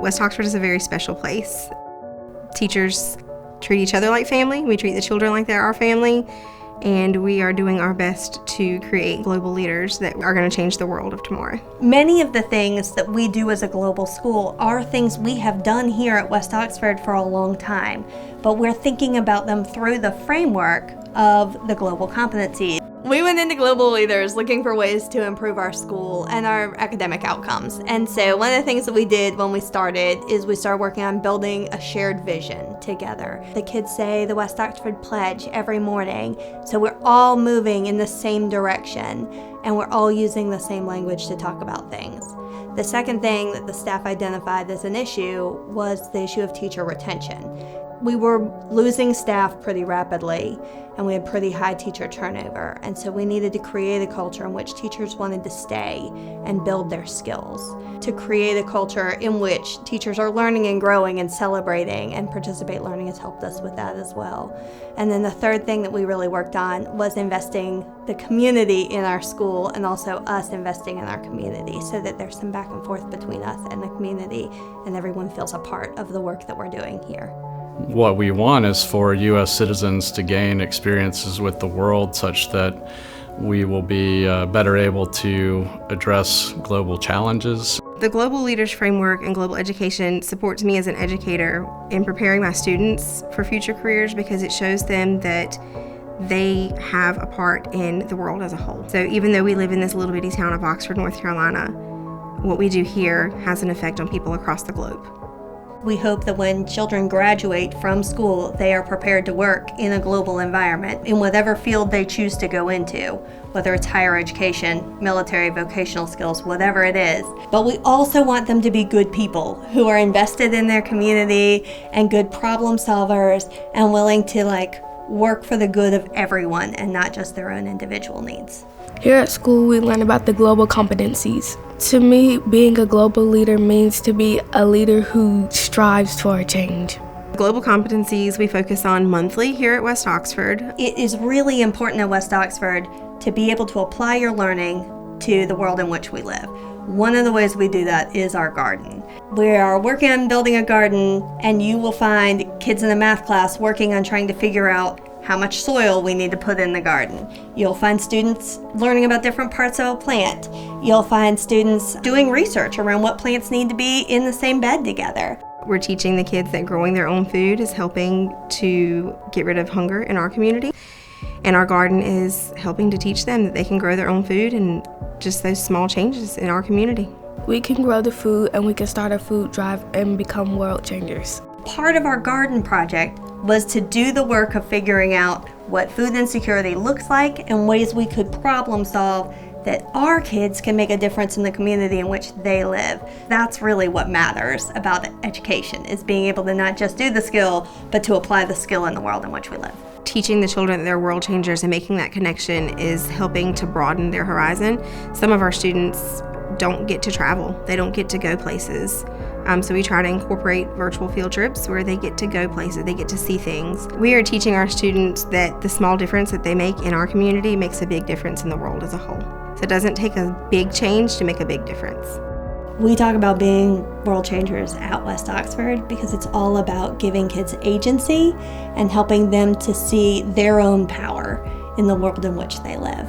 West Oxford is a very special place. Teachers treat each other like family. We treat the children like they're our family. And we are doing our best to create global leaders that are going to change the world of tomorrow. Many of the things that we do as a global school are things we have done here at West Oxford for a long time, but we're thinking about them through the framework of the global competencies. We went into Global Leaders looking for ways to improve our school and our academic outcomes. And so one of the things that we did when we started is we started working on building a shared vision together. The kids say the West Oxford Pledge every morning, so we're all moving in the same direction and we're all using the same language to talk about things. The second thing that the staff identified as an issue was the issue of teacher retention. We were losing staff pretty rapidly, and we had pretty high teacher turnover, and so we needed to create a culture in which teachers wanted to stay and build their skills, to create a culture in which teachers are learning and growing and celebrating, and Participate Learning has helped us with that as well. And then the third thing that we really worked on was investing the community in our school and also us investing in our community so that there's some back and forth between us and the community and everyone feels a part of the work that we're doing here. What we want is for U.S. citizens to gain experiences with the world such that we will be better able to address global challenges. The Global Leaders Framework and Global Education supports me as an educator in preparing my students for future careers because it shows them that they have a part in the world as a whole. So even though we live in this little bitty town of Oxford, North Carolina, what we do here has an effect on people across the globe. We hope that when children graduate from school, they are prepared to work in a global environment in whatever field they choose to go into, whether it's higher education, military, vocational skills, whatever it is. But we also want them to be good people who are invested in their community and good problem solvers and willing to work for the good of everyone and not just their own individual needs. Here at school, we learn about the global competencies. To me, being a global leader means to be a leader who strives for a change. Global competencies we focus on monthly here at West Oxford. It is really important at West Oxford to be able to apply your learning to the world in which we live. One of the ways we do that is our garden. We are working on building a garden, and you will find kids in a math class working on trying to figure out how much soil we need to put in the garden. You'll find students learning about different parts of a plant. You'll find students doing research around what plants need to be in the same bed together. We're teaching the kids that growing their own food is helping to get rid of hunger in our community. And our garden is helping to teach them that they can grow their own food and just those small changes in our community. We can grow the food and we can start a food drive and become world changers. Part of our garden project was to do the work of figuring out what food insecurity looks like and ways we could problem solve that our kids can make a difference in the community in which they live. That's really what matters about education, is being able to not just do the skill, but to apply the skill in the world in which we live. Teaching the children that they're world changers and making that connection is helping to broaden their horizon. Some of our students don't get to travel. They don't get to go places. So we try to incorporate virtual field trips where they get to go places, they get to see things. We are teaching our students that the small difference that they make in our community makes a big difference in the world as a whole. So it doesn't take a big change to make a big difference. We talk about being world changers at West Oxford because it's all about giving kids agency and helping them to see their own power in the world in which they live.